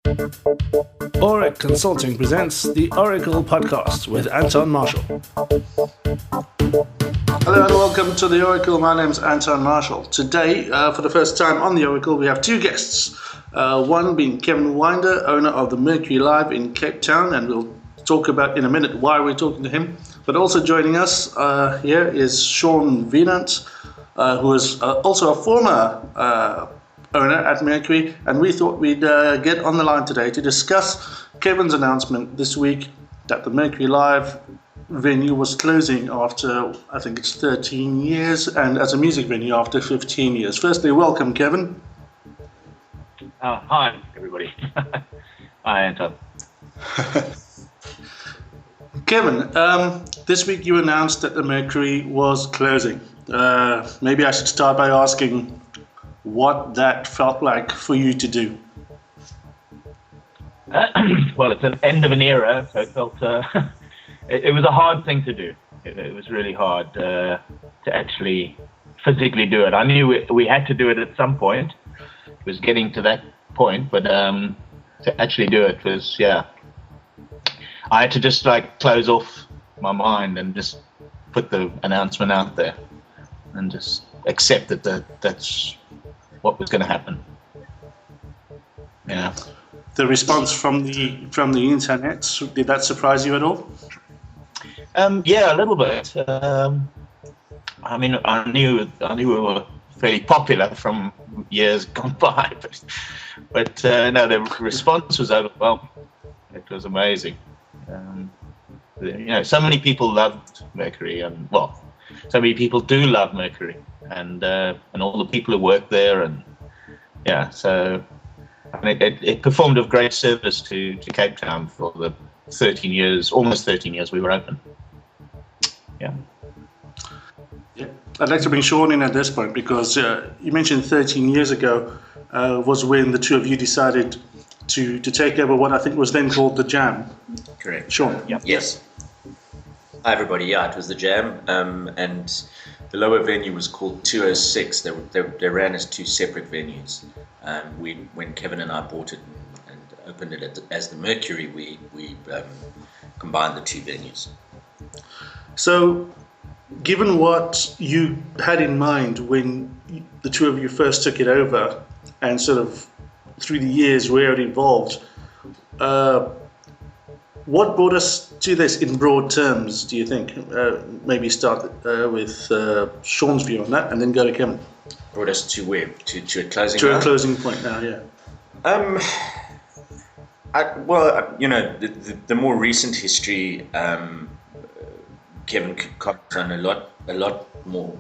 Oric Consulting presents the Oracle Podcast with Anton Marshall. Hello and welcome to the Oracle. My name's Anton Marshall. Today, for the first time on the Oracle, we have two guests. One being Kevin Wienand, owner of the Mercury Live in Cape Town, and we'll talk about in a minute why we're talking to him. But also joining us here is Sean Wienand, who is also a former owner at Mercury, and we thought we'd get on the line today to discuss Kevin's announcement this week that the Mercury Live venue was closing after, I think it's 13 years, and as a music venue after 15 years. Firstly, welcome, Kevin. Hi, everybody. Hi, Anton. Kevin, this week you announced that the Mercury was closing. Maybe I should start by asking what that felt like for you to do. Well, it's an end of an era, so it felt it was a hard thing to do. It was really hard to actually physically do it. I knew we had to do it at some point. It was getting to that point, but to actually do it was, I had to just close off my mind and just put the announcement out there and just accept that that's what was going to happen. Yeah. The response from the internet, did that surprise you at all? Yeah, a little bit. I mean, I knew we were fairly popular from years gone by, but no, the response was overwhelming. It was amazing. So many people loved Mercury, and so many people do love Mercury, and all the people who work there, and so I mean, it performed of great service to Cape Town for the 13 years, almost 13 years we were open. Yeah. I'd like to bring Sean in at this point because you mentioned 13 years ago was when the two of you decided to take over what I think was then called the Jam. Correct. Sean. Yep. Yes. Hi everybody. Yeah, it was the Jam, and the lower venue was called 206. They ran as two separate venues. When Kevin and I bought it and opened it as the Mercury, we combined the two venues. So, given what you had in mind when the two of you first took it over, and sort of through the years where it evolved, what brought us to this in broad terms, do you think? Maybe start with Sean's view on that and then go to Kevin. Brought us to where? To a closing point? To a closing point now, yeah. The more recent history, Kevin could comment on a lot more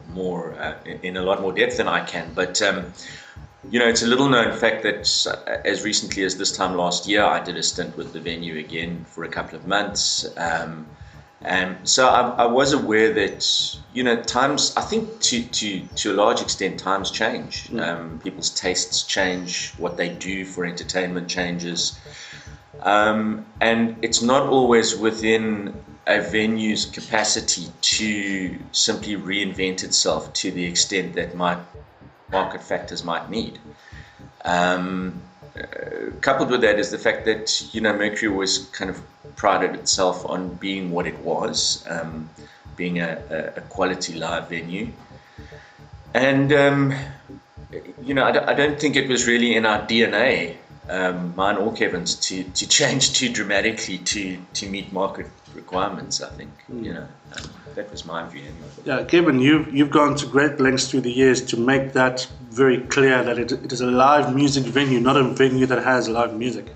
in a lot more depth than I can, but it's a little known fact that as recently as this time last year, I did a stint with the venue again for a couple of months. And so I was aware that, times, I think to a large extent, times change. People's tastes change, what they do for entertainment changes. And it's not always within a venue's capacity to simply reinvent itself to the extent that market factors might need. Coupled with that is the fact that Mercury was kind of prided itself on being what it was, being a quality live venue, and I don't think it was really in our DNA, mine or Kevin's, to change too dramatically to meet market requirements. I think that was my view. Yeah, Kevin, you've gone to great lengths through the years to make that very clear that it is a live music venue, not a venue that has live music.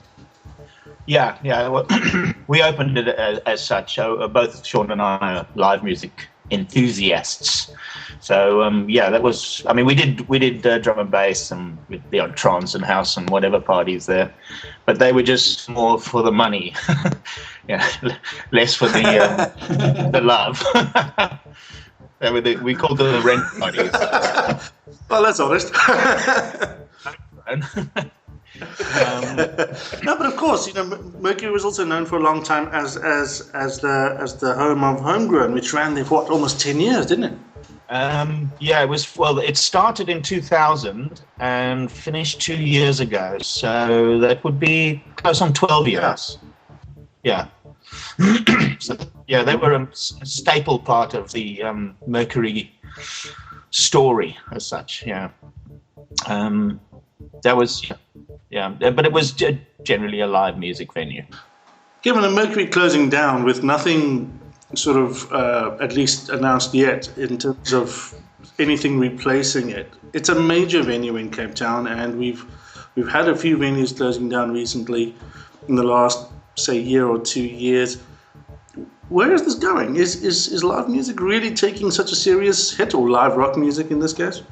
Yeah. Well, we opened it as such. So both Sean and I are live music enthusiasts. So that was. I mean, we did drum and bass and with the odd trance and house and whatever parties there, but they were just more for the money, less for the love. We called them the rent parties. Well, that's honest. No, but of course, Mercury was also known for a long time as the home of Homegrown, which ran there for almost 10 years, didn't it? Yeah, it was. Well, it started in 2000 and finished 2 years ago, so that would be close on 12 years. Yeah. So, yeah, they were a staple part of the Mercury story as such. Yeah. That was, yeah, but it was generally a live music venue. Given the Mercury closing down with nothing sort of at least announced yet in terms of anything replacing it, it's a major venue in Cape Town, and we've had a few venues closing down recently in the last, say, year or 2 years. Where is this going? Is live music really taking such a serious hit, or live rock music in this case?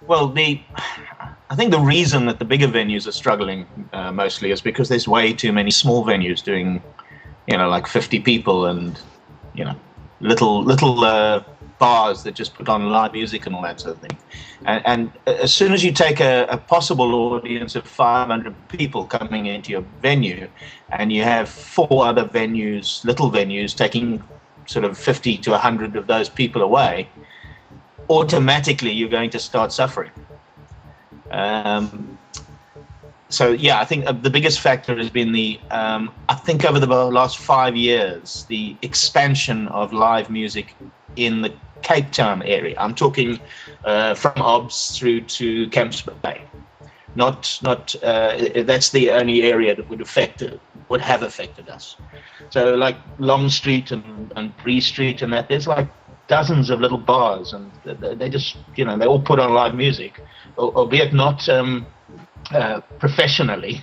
Well, I think the reason that the bigger venues are struggling mostly is because there's way too many small venues doing, like 50 people and, little bars that just put on live music and all that sort of thing. And as soon as you take a possible audience of 500 people coming into your venue, and you have 4 other venues, little venues, taking sort of 50 to 100 of those people away, automatically you're going to start suffering. So yeah, I think the biggest factor has been I think over the last 5 years, the expansion of live music in the Cape Town area. I'm talking from OBS through to Camps Bay. Not that's the only area that would have affected us. So like Long Street and Bree Street and that, there's like dozens of little bars, and they just, they all put on live music, albeit not professionally,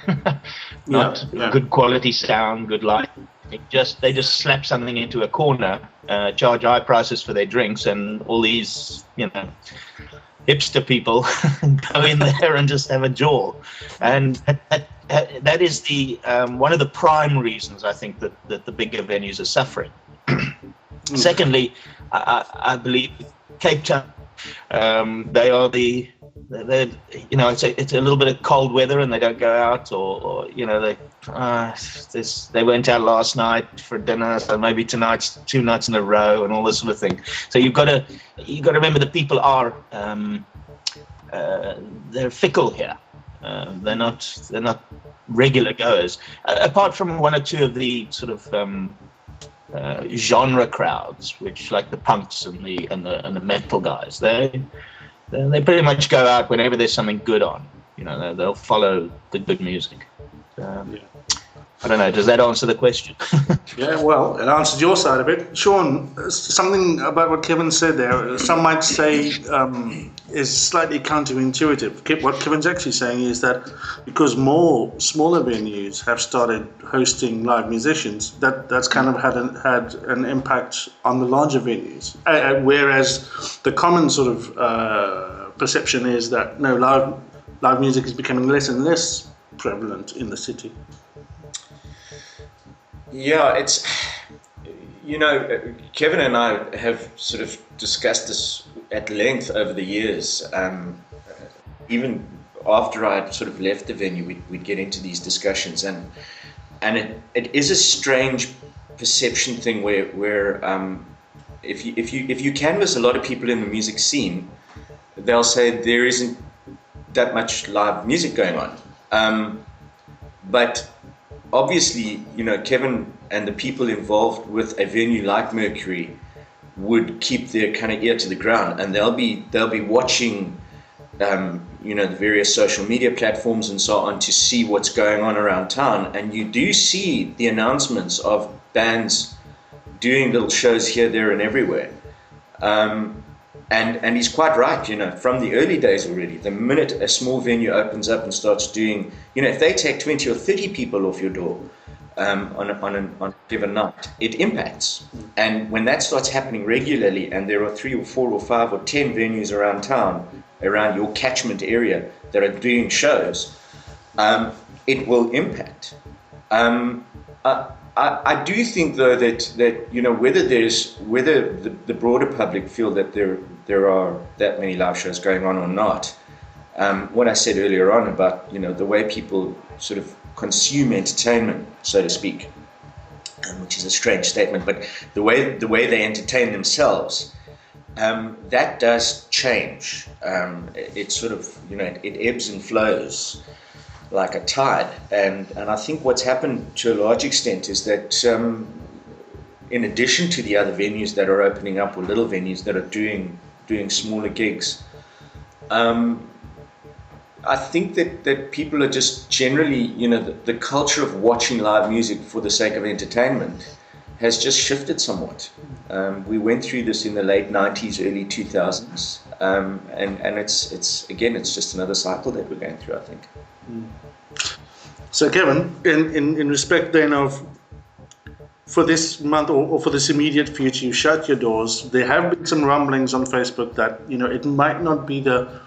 not good quality sound, good light. They just slap something into a corner, charge high prices for their drinks, and all these, hipster people go in there and just have a jaw. And that is the one of the prime reasons I think that the bigger venues are suffering. Secondly, I believe Cape Town, they are it's a little bit of cold weather and they don't go out, or they went out last night for dinner, so maybe tonight's 2 nights in a row and all this sort of thing. So you've got to remember that people are they're fickle here. They're not regular goers. Apart from 1 or 2 of the sort of genre crowds, which like the punks and the metal guys, they pretty much go out whenever there's something good on. They'll follow the good music. I don't know. Does that answer the question? Yeah, well, it answered your side of it. Sean, something about what Kevin said there, some might say is slightly counterintuitive. What Kevin's actually saying is that because more smaller venues have started hosting live musicians, that's kind of had an impact on the larger venues. Whereas the common sort of perception is that, no, live music is becoming less and less prevalent in the city. Yeah, it's, Kevin and I have sort of discussed this at length over the years. Even after I'd sort of left the venue, we'd get into these discussions, and it is a strange perception thing where if you canvass a lot of people in the music scene, they'll say there isn't that much live music going on, but obviously, Kevin and the people involved with a venue like Mercury would keep their kind of ear to the ground, and they'll be watching, the various social media platforms and so on to see what's going on around town. And you do see the announcements of bands doing little shows here, there, and everywhere. And he's quite right, from the early days already. The minute a small venue opens up and starts doing, if they take 20 or 30 people off your door on a given night, it impacts. And when that starts happening regularly, and there are 3 or 4 or 5 or 10 venues around town, around your catchment area that are doing shows, it will impact. I do think, though, that whether the broader public feel that there are that many live shows going on or not, what I said earlier on about the way people sort of consume entertainment, so to speak, which is a strange statement, but the way they entertain themselves that does change. It sort of, it ebbs and flows like a tide. And I think what's happened to a large extent is that in addition to the other venues that are opening up, or little venues that are doing smaller gigs, I think that people are just generally, the culture of watching live music for the sake of entertainment has just shifted somewhat. We went through this in the late 90s, early 2000s, and it's just another cycle that we're going through, I think. So Kevin, in respect then of, for this month or for this immediate future, you shut your doors. There have been some rumblings on Facebook that, it might not be the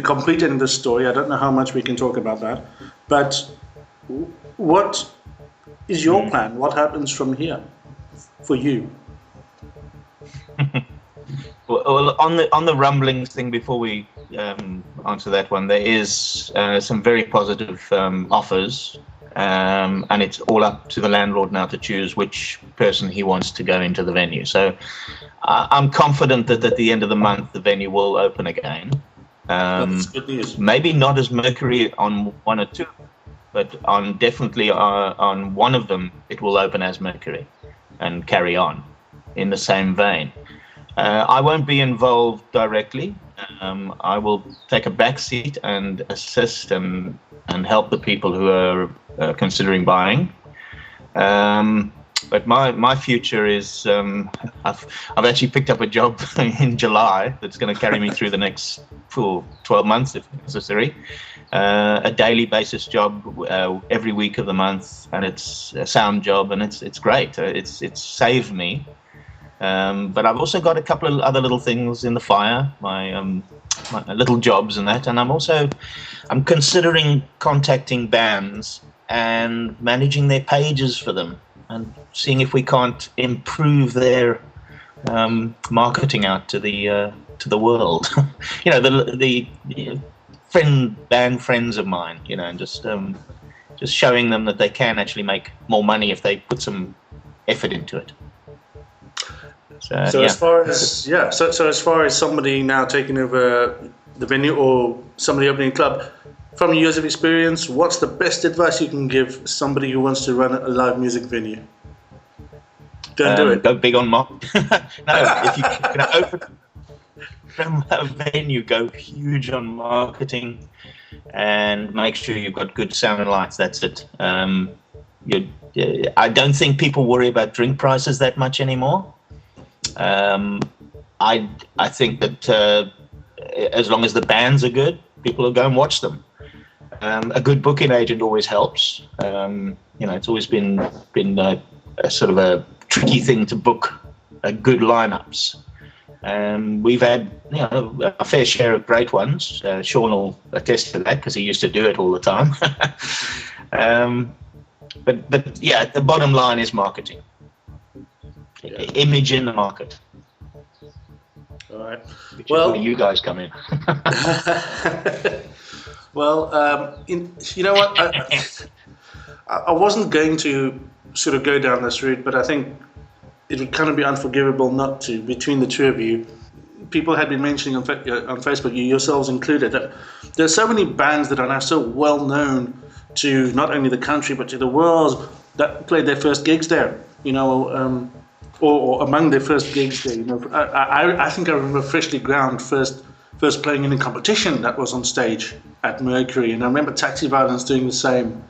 complete end of the story. I don't know how much we can talk about that, but what is your plan? What happens from here for you? Well, on the rumblings thing, before we answer that one, there is some very positive offers, and it's all up to the landlord now to choose which person he wants to go into the venue. So I'm confident that at the end of the month the venue will open again. That's good news. Maybe not as Mercury on one or two, but definitely on one of them it will open as Mercury and carry on in the same vein. I won't be involved directly. I will take a back seat and assist and help the people who are considering buying. But my future is I've actually picked up a job in July that's going to carry me through the next 12 months if necessary. A daily basis job every week of the month, and it's a sound job, and it's great. It's saved me. But I've also got a couple of other little things in the fire, my little jobs and that, and I'm considering contacting bands and managing their pages for them and seeing if we can't improve their marketing out to the world. the band friends of mine, and just showing them that they can actually make more money if they put some effort into it. So as far as somebody now taking over the venue or somebody opening a club, from years of experience, what's the best advice you can give somebody who wants to run a live music venue? Don't do it. Go big on marketing. No, if you're going to open from a venue, go huge on marketing and make sure you've got good sound and lights. That's it. I don't think people worry about drink prices that much anymore. I think that as long as the bands are good, people will go and watch them. A good booking agent always helps. It's always been a sort of a tricky thing to book good lineups. We've had a fair share of great ones. Sean will attest to that because he used to do it all the time. But yeah, the bottom line is marketing. Image in the market. All right. Which is where you guys come in. Well, you know what? I wasn't going to sort of go down this route, but I think it would kind of be unforgivable not to, between the two of you. People had been mentioning on Facebook, you yourselves included, that there's so many bands that are now so well known to not only the country but to the world that played their first gigs there, or among their first gigs there. I think I remember Freshly Ground first playing in a competition that was on stage at Mercury, and I remember Taxi Violence doing the same.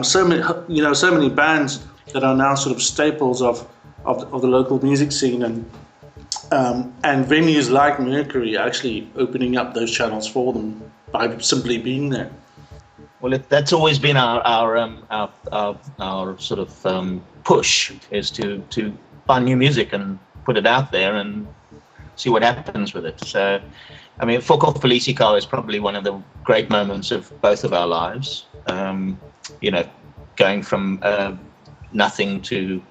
So many bands that are now sort of staples of the local music scene, and venues like Mercury actually opening up those channels for them by simply being there. Well, that's always been our sort of push, is to find new music and put it out there and see what happens with it. So, I mean, Fuck Off Felicico is probably one of the great moments of both of our lives. Going from nothing to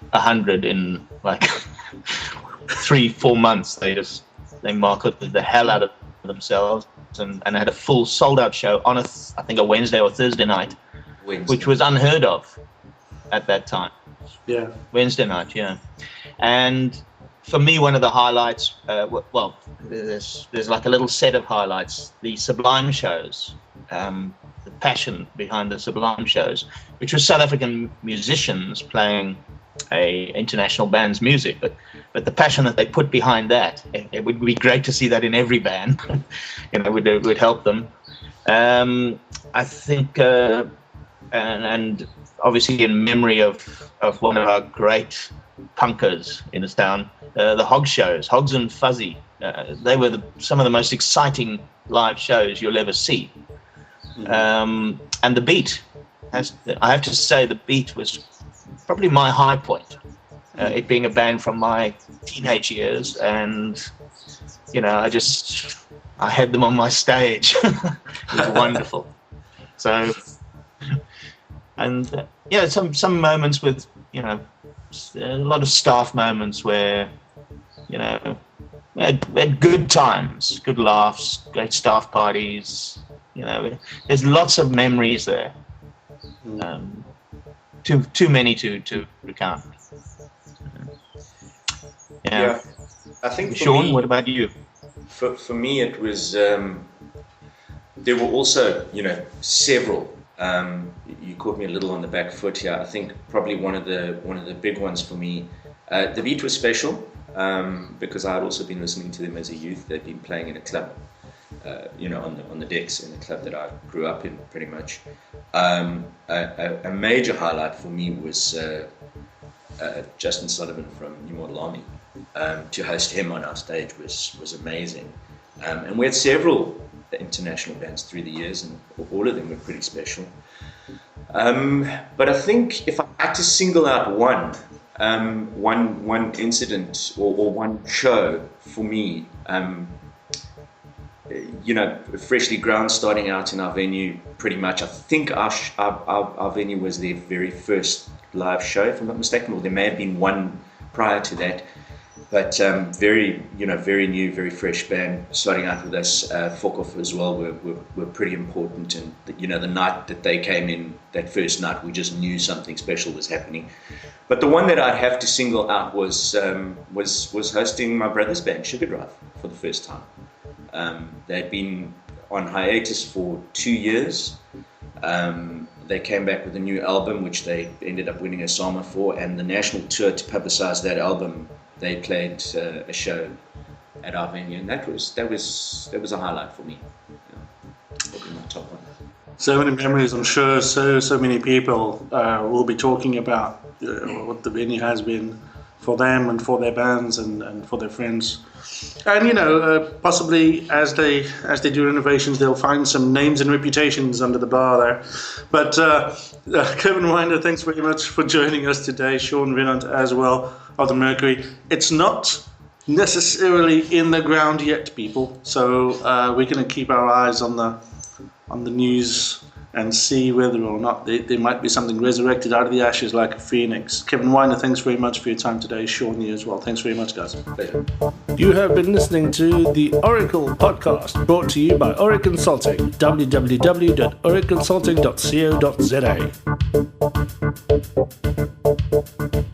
100 in like 3-4 months. They marketed the hell out of themselves and had a full sold-out show on I think a Wednesday or Thursday night, which was unheard of at that time. Yeah. Wednesday night, yeah. And for me, one of the highlights, there's like a little set of highlights, the Sublime shows, the passion behind the Sublime shows, which was South African musicians playing a international band's music, but the passion that they put behind that, it would be great to see that in every band. Would help them. I think, and obviously in memory of one of our great punkers in this town, the Hog shows, Hogs and Fuzzy. They were some of the most exciting live shows you'll ever see. And the Beat, I have to say, the Beat was probably my high point. It being a band from my teenage years, and I had them on my stage. It was wonderful. So, and some moments with a lot of staff moments where we had good times, good laughs, great staff parties. There's lots of memories there. Too many to recount. Yeah, I think Sean, what about you? For me, it was there were also several. You caught me a little on the back foot here. I think probably one of the big ones for me. The Beat was special because I had also been listening to them as a youth. They'd been playing in a club, on the decks in the club that I grew up in, pretty much. A major highlight for me was Justin Sullivan from New Model Army. To host him on our stage was amazing. And we had several international bands through the years, and all of them were pretty special. But I think if I had to single out one incident or one show for me, freshly ground starting out in our venue, pretty much. I think our venue was their very first live show, if I'm not mistaken, or there may have been one prior to that. But very new, very fresh band starting out with us. Fokoff as well were pretty important, and the night that they came in, that first night, we just knew something special was happening. But the one that I'd have to single out was hosting my brother's band, Sugar Drive, for the first time. They'd been on hiatus for 2 years. They came back with a new album, which they ended up winning a SAMA for, and the national tour to publicize that album. They played a show at our venue, and that was a highlight for me. Probably my top one. So many memories, I'm sure. So many people will be talking about what the venue has been for them and for their bands and for their friends. And possibly as they do renovations, they'll find some names and reputations under the bar there. But Kevin Wienand, thanks very much for joining us today. Sean Wienand as well of the Mercury. It's not necessarily in the ground yet, people. So we're going to keep our eyes on the news and see whether or not there might be something resurrected out of the ashes like a phoenix. Kevin Wienand, thanks very much for your time today. Sean, you as well. Thanks very much, guys. Pleasure. You have been listening to the Oracle podcast, brought to you by Ore Consulting, www.oreconsulting.co.za.